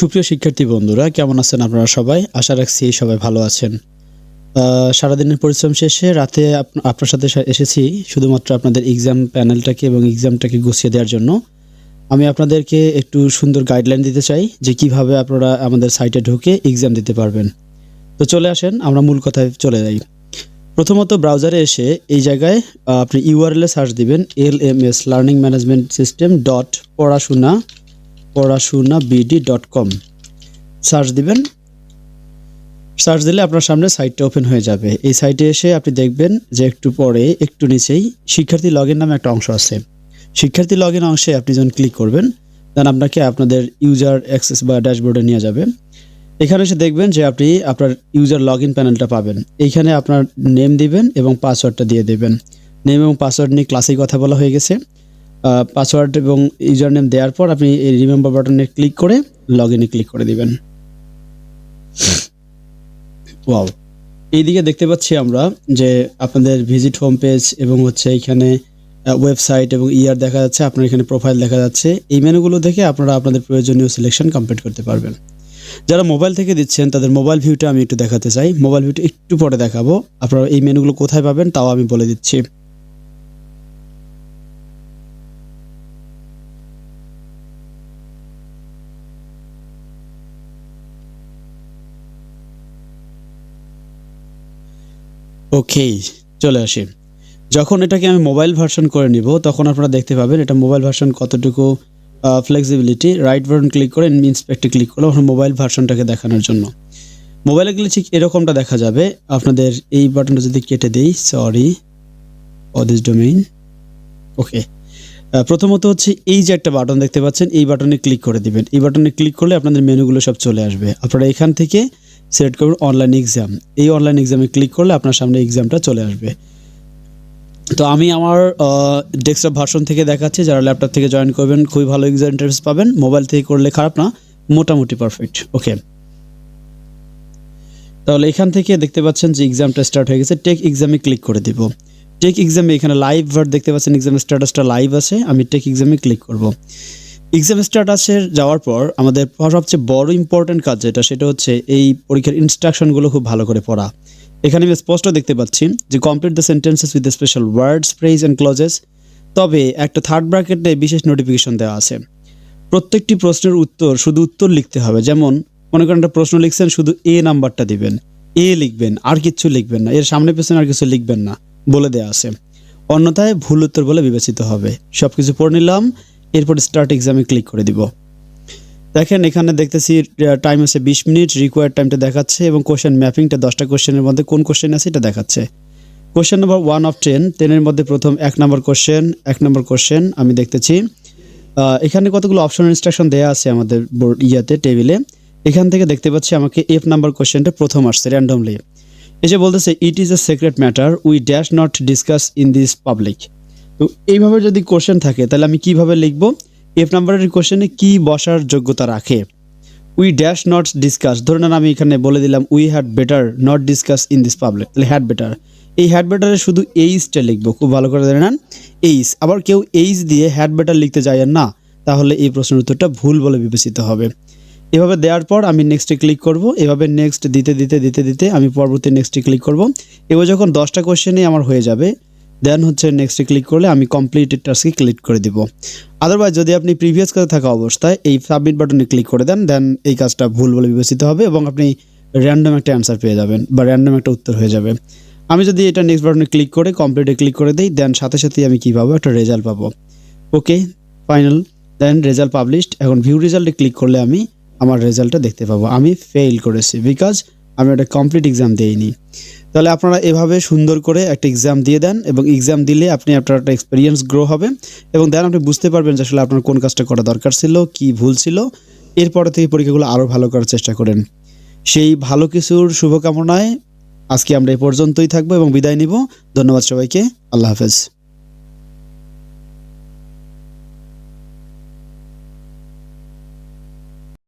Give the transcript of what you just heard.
সুপ্রিয় শিক্ষার্থী বন্ধুরা, কেমন আছেন আপনারা সবাই? আশা রাখছি সবাই ভালো আছেন। সারাদিনের পরিশ্রম শেষে রাতে আপনার সাথে এসেছি শুধুমাত্র আপনাদের এক্সাম প্যানেলটাকে এবং এক্সামটাকে গুছিয়ে দেওয়ার জন্য। আমি আপনাদেরকে একটু সুন্দর গাইডলাইন দিতে চাই যে কিভাবে আপনারা আমাদের সাইটে ঢুকে এক্সাম দিতে পারবেন। তো চলে আসেন, আমরা মূল কথায় চলে যাই। প্রথমত ব্রাউজারে এসে এই জায়গায় আপনি ইউআরএল সার্চ দিবেন LMS learning management system dot পড়াশোনা.bd.com সার্চ দিবেন। সার্চ দিলে আপনার সামনে সাইটটা ওপেন হয়ে যাবে। এই সাইটে এসে আপনি দেখবেন যে একটু পরে একটু নিচেই শিক্ষার্থী লগইন নামে একটা অংশ আছে। শিক্ষার্থী লগইন অংশে আপনি যখন ক্লিক করবেন দেন আপনাকে আপনাদের ইউজার অ্যাক্সেস বা ড্যাশবোর্ডে নিয়ে যাবে। এখানে এসে দেখবেন যে আপনি আপনার ইউজার লগইন প্যানেলটা পাবেন। এইখানে আপনার নেম দিবেন এবং পাসওয়ার্ডটা দিয়ে দেবেন। নেম এবং পাসওয়ার্ড নিয়ে ক্লাসেই কথা বলা হয়ে গেছে। পাসওয়ার্ড এবং ইউজার নেম দেওয়ার পর আপনি এই রিমেম্বার বাটনে ক্লিক করে লগইনে ক্লিক করে দিবেন। ওয়াও, এইদিকে দেখতে পাচ্ছি আমরা যে আপনাদের ভিজিট হোম পেজ এবং হচ্ছে এখানে ওয়েবসাইট এবং ইয়ার দেখা যাচ্ছে, আপনার এখানে প্রোফাইল দেখা যাচ্ছে। এই মেনুগুলো দেখে আপনারা আপনাদের প্রয়োজনীয় সিলেকশন কমপ্লিট করতে পারবেন। যারা মোবাইল থেকে দিচ্ছেন তাদের মোবাইল ভিউটা আমি একটু দেখাতে চাই। মোবাইল ভিউটা একটু পরে দেখাবো। আপনারা এই মেনুগুলো কোথায় পাবেন তাও আমি বলে দিচ্ছি। ওকে, চলে আসি। যখন এটাকে আমি মোবাইল ভার্সন করে নিব তখন আপনারা দেখতে পাবেন এটা মোবাইল ভার্সন কতটুকু ফ্লেক্সিবিলিটি। রাইট বাটন ক্লিক করে ইন্সপেক্টে ক্লিক করলে ওখানে মোবাইল ভার্সনটাকে দেখানোর জন্য। মোবাইলে গেলে ঠিক এরকমটা দেখা যাবে। আপনাদের এই বাটনটা যদি কেটে দেই, সরি দিস ডোমেইন। ওকে, প্রথমত হচ্ছে এই যে একটা বাটন দেখতে পাচ্ছেন, এই বাটনে ক্লিক করে দিবেন। এই বাটনে ক্লিক করলে আপনাদের মেনুগুলো সব চলে আসবে। আপনারা এখান থেকে সিলেক্ট করবেন অনলাইন এক্সাম। এই অনলাইন এক্সামে ক্লিক করলে আপনার সামনে এক্সামটা চলে আসবে। তো আমি আমার ডেস্কটপ ভার্সন থেকে দেখাচ্ছি। যারা ল্যাপটপ থেকে জয়েন করবেন খুবই ভালো এক্সাম ইন্টারফেস পাবেন। মোবাইল থেকে করলে খারাপ না, মোটামুটি পারফেক্ট। ওকে, তাহলে এখান থেকে দেখতে পাচ্ছেন যে এক্সামটা স্টার্ট হয়ে গেছে। টেক এক্সামে ক্লিক করে দিব। টেক এক্সামে এখানে লাইভ ভার্ট দেখতে পাচ্ছেন, এক্সাম স্ট্যাটাসটা লাইভ আছে। আমি টেক এক্সামে ক্লিক করব। এক্সাম স্ট্যাটাসে যাওয়ার পর আমাদের সবচেয়ে বড় ইম্পর্টেন্ট কাজ সেটা হচ্ছে এই পরীক্ষার ইনস্ট্রাকশনগুলো খুব ভালো করে পড়া। এখানে আমি স্পষ্ট দেখতে পাচ্ছি যে complete the sentences with special words, phrase and clauses. তবে একটা থার্ড ব্র্যাকেটে বিশেষ নোটিফিকেশন দেওয়া আছে। প্রত্যেকটি প্রশ্নের উত্তর শুধু উত্তর লিখতে হবে। যেমন মনে করেন একটা প্রশ্ন লিখছেন, শুধু এ নাম্বারটা দিবেন, এ লিখবেন, আর কিছু লিখবেন না, এর সামনে পেছনে আর কিছু লিখবেন না, বলে দেওয়া আছে। অন্যথায় ভুল উত্তর বলে বিবেচিত হবে। সব কিছু পড়ে নিলাম, এরপর স্টার্ট এক্সামে ক্লিক করে দিব। দেখেন এখানে দেখতেছি টাইম আছে 20 মিনিট, রিকোয়ার্ড টাইমটা দেখাচ্ছে এবং কোশ্চেন ম্যাপিংটা 10টা কোশ্চেনের মধ্যে কোন কোশ্চেন আছে এটা দেখাচ্ছে। কোশ্চেন নাম্বার 1 অফ 10, 10-এর মধ্যে প্রথম 1 নম্বর কোশ্চেন আমি দেখতেছি। এখানে কতগুলো অপশন ইনস্ট্রাকশন দেওয়া আছে আমাদের টেবিলে। এখান থেকে দেখতে পাচ্ছি আমাকে F নাম্বার কোশ্চেনটা প্রথম আসছে র্যান্ডমলি। এসে বলতেছে it is a secret matter we dash not discuss in this public. তো এইভাবে যদি কোশ্চেন থাকে তাহলে আমি কিভাবে লিখবো? F নাম্বারের কোশ্চেনে কি বসার যোগ্যতা রাখে? উই ড্যাশ নট ডিসকাস, ধরুন আমি এখানে বলে দিলাম we had better not discuss in this public, তাহলে হ্যাড বেটার। এই হ্যাড বেটারে শুধু এইচটা লিখবো, খুব ভালো করে জেনে নেন এইচ। আবার কেউ এইচ দিয়ে হ্যাড বেটার লিখতে যায় না, তাহলে এই প্রশ্নের উত্তরটা ভুল বলে বিবেচিত হবে। এভাবে দেওয়ার পর আমি নেক্সটে ক্লিক করব। এভাবে নেক্সট দিতে দিতে দিতে দিতে আমি পরবর্তী নেক্সটে ক্লিক করব। এবার যখন 10টা কোশ্চেনই আমার হয়ে যাবে দেন হচ্ছে নেক্সটে ক্লিক করলে আমি কমপ্লিটেড টাস্কে ক্লিক করে দিব। আদারওয়াইজ যদি আপনি প্রিভিয়াস কাজে থাকা অবস্থায় এই সাবমিট বাটনে ক্লিক করে দেন এই কাজটা ভুল বলে বিবেচিত হবে এবং আপনি র্যান্ডম একটা অ্যান্সার পেয়ে যাবেন বা র্যান্ডম একটা উত্তর হয়ে যাবে। আমি যদি এটা নেক্সট বাটনে ক্লিক করে কমপ্লিটে ক্লিক করে দিই দেন সাথে সাথেই আমি কী পাবো? একটা রেজাল্ট পাবো। ওকে, ফাইনাল, দেন রেজাল্ট পাবলিশড। এখন ভিউ রেজাল্টে ক্লিক করলে আমি আমার রেজাল্টটা দেখতে পাবো। আমি ফেল করেছি বিকজ আমি একটা কমপ্লিট এক্সাম দিইনি। তাহলে আপনারা এভাবে সুন্দর করে একটা এক্সাম দিয়ে দেন এবং এক্সাম দিলে আপনার একটা এক্সপিরিয়েন্স গ্রো হবে এবং দেন আপনি বুঝতে পারবেন যে আসলে আপনার কোন কাজটা করা দরকার ছিল, কি ভুল ছিল। এরপরে থেকে পরীক্ষাগুলো আরও ভালো করার চেষ্টা করেন। সেই ভালো কিছুর শুভকামনায় আজকে আমরা এই পর্যন্তই থাকবো এবং বিদায় নিব। ধন্যবাদ সবাইকে, আল্লাহ হাফেজ।